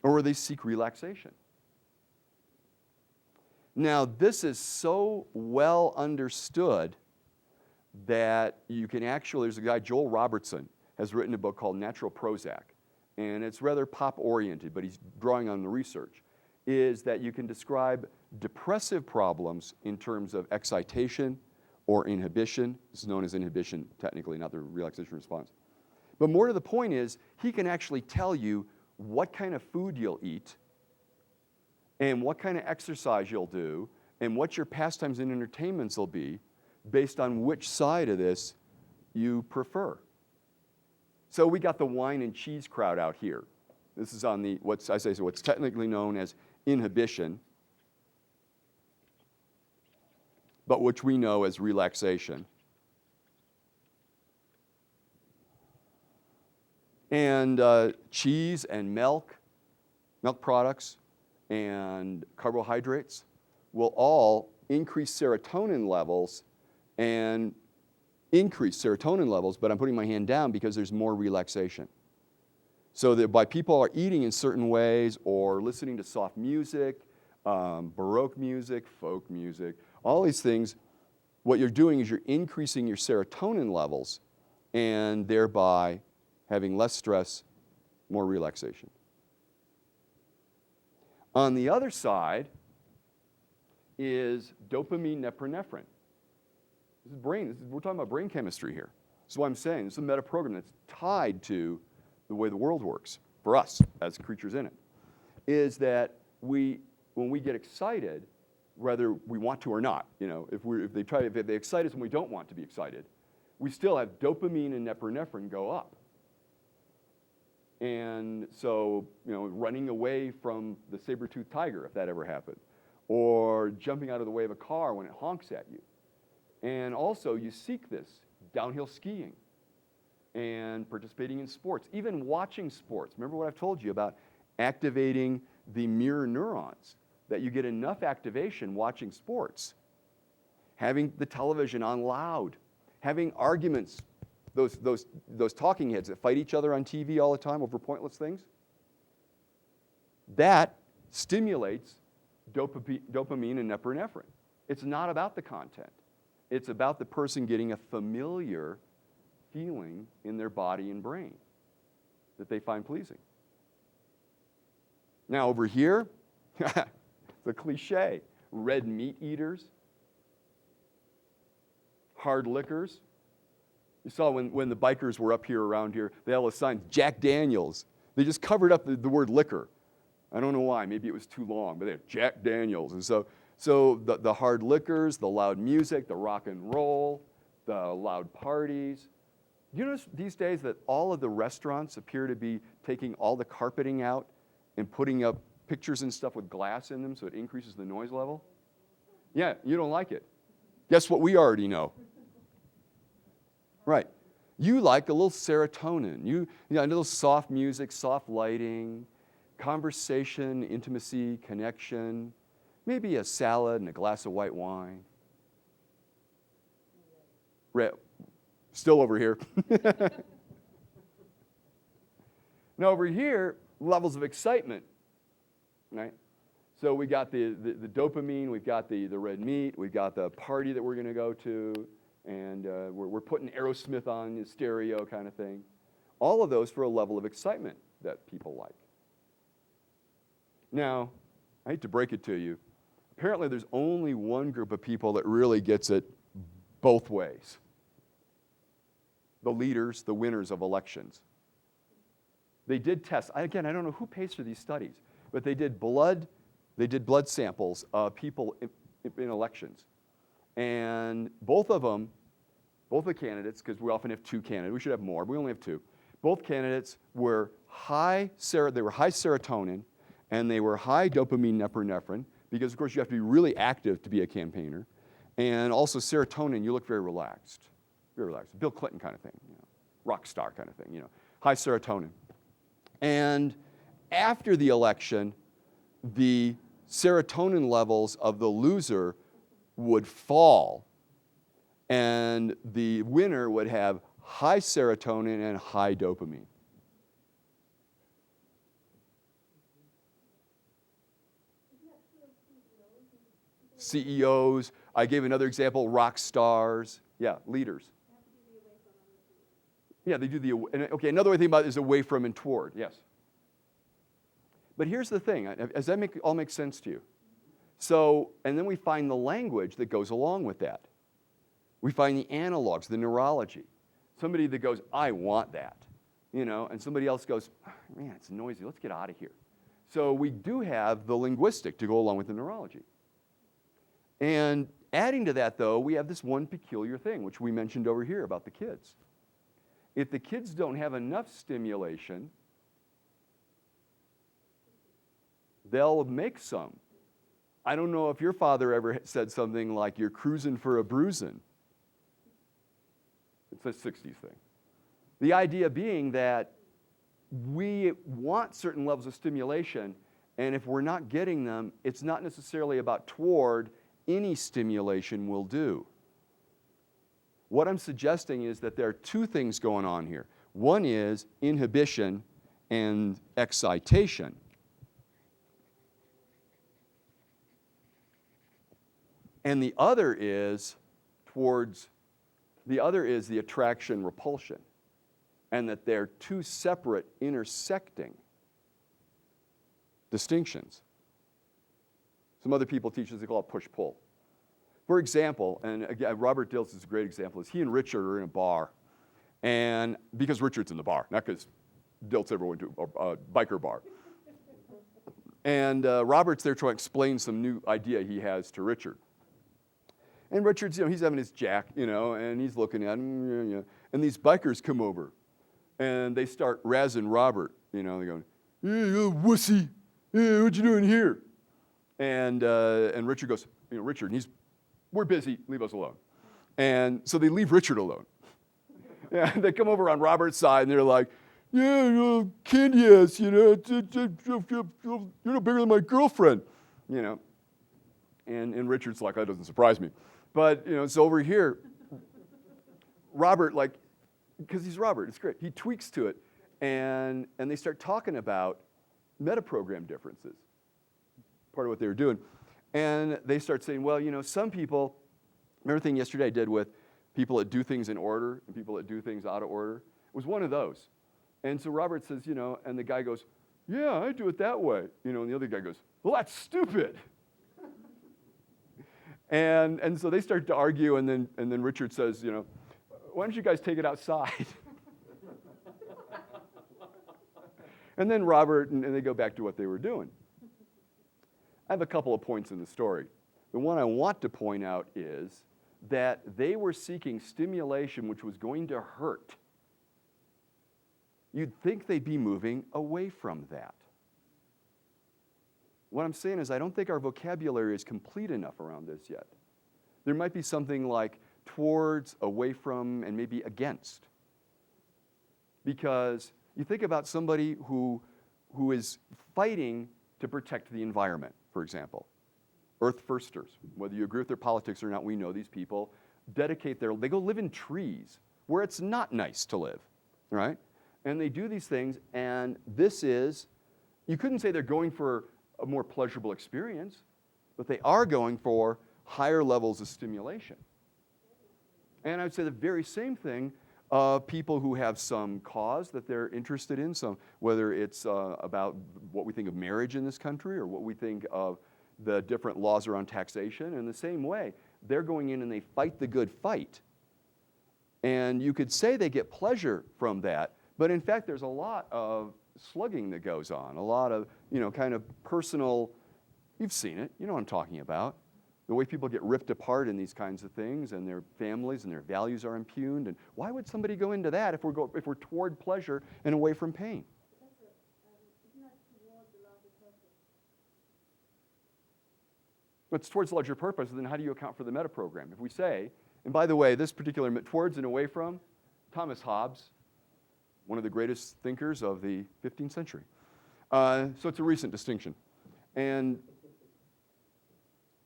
or where they seek relaxation. Now, this is so well understood that you can actually, there's a guy, Joel Robertson, has written a book called Natural Prozac, and it's rather pop-oriented, but he's drawing on the research, is that you can describe depressive problems in terms of excitation or inhibition. This is known as inhibition, technically, not the relaxation response. But more to the point is, he can actually tell you what kind of food you'll eat and what kind of exercise you'll do and what your pastimes and entertainments will be based on which side of this you prefer. So we got the wine and cheese crowd out here. This is on the, what's technically known as inhibition, but which we know as relaxation. And cheese and milk products, and carbohydrates will all increase serotonin levels and increase serotonin levels, but I'm putting my hand down because there's more relaxation. So that by people are eating in certain ways or listening to soft music, Baroque music, folk music, all these things, what you're doing is you're increasing your serotonin levels and thereby having less stress, more relaxation. On the other side is dopamine, norepinephrine. This is brain. We're talking about brain chemistry here. This is what I'm saying. This is a meta program that's tied to the way the world works for us as creatures in it. Is that when we get excited, whether we want to or not, if they excite us when we don't want to be excited, we still have dopamine and norepinephrine go up. And so, running away from the saber-toothed tiger, if that ever happened, or jumping out of the way of a car when it honks at you. And also, you seek this, downhill skiing and participating in sports, even watching sports. Remember what I've told you about activating the mirror neurons, that you get enough activation watching sports, having the television on loud, having arguments, those talking heads that fight each other on TV all the time over pointless things. That stimulates dopamine and norepinephrine. It's not about the content. It's about the person getting a familiar feeling in their body and brain that they find pleasing. Now over here, the cliche, red meat eaters, hard liquors. You saw when the bikers were up here around here, they had all the signs, Jack Daniels. They just covered up the word liquor. I don't know why, maybe it was too long, but they had Jack Daniels. And so the hard liquors, the loud music, the rock and roll, the loud parties. You notice these days that all of the restaurants appear to be taking all the carpeting out and putting up pictures and stuff with glass in them so it increases the noise level? Yeah, you don't like it. Guess what we already know? Right. You like a little serotonin. A little soft music, soft lighting, conversation, intimacy, connection, maybe a salad and a glass of white wine. Still over here. Now over here, levels of excitement, right? So we got the dopamine, we've got the red meat, we've got the party that we're going to go to, and we're putting Aerosmith on the stereo kind of thing. All of those for a level of excitement that people like. Now, I hate to break it to you, apparently there's only one group of people that really gets it both ways. The leaders, the winners of elections. They did tests. Again, I don't know who pays for these studies, but they did blood samples of people in elections. And both the candidates, because we often have two candidates, we should have more, but we only have two. Both candidates were high serotonin, and they were high dopamine, norepinephrine, because of course you have to be really active to be a campaigner. And also serotonin, you look very relaxed. Very relaxed. Bill Clinton kind of thing, rock star kind of thing, high serotonin. And after the election, the serotonin levels of the loser would fall, and the winner would have high serotonin and high dopamine. CEOs, I gave another example, rock stars, yeah, leaders. Yeah, they do the, okay, another way to think about it is away from and toward, yes. But here's the thing, does that all make sense to you? So, and then we find the language that goes along with that. We find the analogs, the neurology. Somebody that goes, I want that, you know, and somebody else goes, oh, man, it's noisy, let's get out of here. So we do have the linguistic to go along with the neurology. And adding to that, though, we have this one peculiar thing, which we mentioned over here about the kids. If the kids don't have enough stimulation, they'll make some. I don't know if your father ever said something like, you're cruising for a bruising. It's a 60s thing. The idea being that we want certain levels of stimulation, and if we're not getting them, it's not necessarily about toward, any stimulation will do. What I'm suggesting is that there are two things going on here. One is inhibition and excitation. And the other is the attraction repulsion. And that they're two separate intersecting distinctions. Some other people teach this, they call it push-pull. For example, and again, Robert Dilts is a great example, is he and Richard are in a bar. And because Richard's in the bar, not because Dilts ever went to a biker bar. And Robert's there trying to explain some new idea he has to Richard. And Richard's, you know, he's having his jack, you know, and he's looking at him, and these bikers come over. And they start razzing Robert, you know, they go, hey, you wussy, hey, what you doing here? And Richard goes, you know, Richard, and we're busy, leave us alone. And so they leave Richard alone. Yeah, they come over on Robert's side, and they're like, yeah, you know, candy ass, you know, you're no bigger than my girlfriend, you know. And Richard's like, that doesn't surprise me. But, you know, so over here, Robert, like, because he's Robert, it's great. He tweaks to it, and they start talking about metaprogram differences, part of what they were doing. And they start saying, well, you know, some people, remember the thing yesterday I did with people that do things in order and people that do things out of order? It was one of those. And so Robert says, you know, and the guy goes, yeah, I do it that way. You know, and the other guy goes, well, that's stupid. And so they start to argue, and then Richard says, you know, why don't you guys take it outside? And then Robert, and they go back to what they were doing. I have a couple of points in the story. The one I want to point out is that they were seeking stimulation which was going to hurt. You'd think they'd be moving away from that. What I'm saying is I don't think our vocabulary is complete enough around this yet. There might be something like towards, away from, and maybe against. Because you think about somebody who is fighting to protect the environment, for example. Earth firsters, whether you agree with their politics or not, we know these people they go live in trees where it's not nice to live, right? And they do these things, and you couldn't say they're going for a more pleasurable experience, but they are going for higher levels of stimulation. And I would say the very same thing of people who have some cause that they're interested in, whether it's about what we think of marriage in this country or what we think of the different laws around taxation. In the same way, they're going in and they fight the good fight. And you could say they get pleasure from that, but in fact, there's a lot of slugging that goes on, a lot of, kind of personal, you've seen it, you know what I'm talking about. The way people get ripped apart in these kinds of things, and their families and their values are impugned. And why would somebody go into that if we're toward pleasure and away from pain? It's towards larger purpose, then how do you account for the metaprogram? If we say, and by the way, this particular towards and away from, Thomas Hobbes, one of the greatest thinkers of the 15th century. So it's a recent distinction. And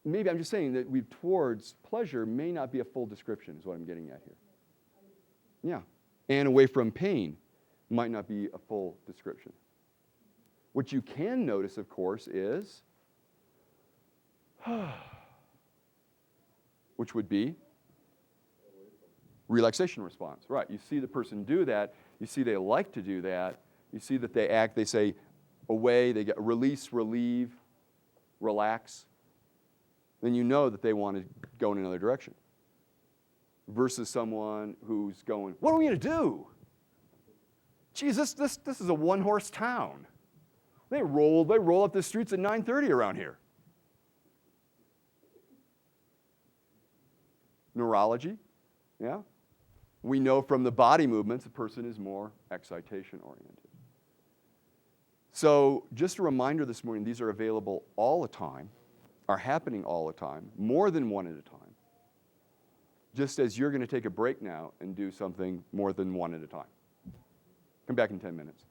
maybe I'm just saying that we've towards pleasure may not be a full description is what I'm getting at here. Yeah. And away from pain might not be a full description. What you can notice, of course, is, which would be relaxation response. Right. You see the person do that. You see they like to do that. You see that they act, they say away, they get release, relieve, relax. Then you know that they want to go in another direction. Versus someone who's going, what are we going to do? Geez, this is a one-horse town. They roll up the streets at 9:30 around here. Neurology, yeah? We know from the body movements a person is more excitation-oriented. So just a reminder this morning, these are available all the time, are happening all the time, more than one at a time. Just as you're going to take a break now and do something more than one at a time. Come back in 10 minutes.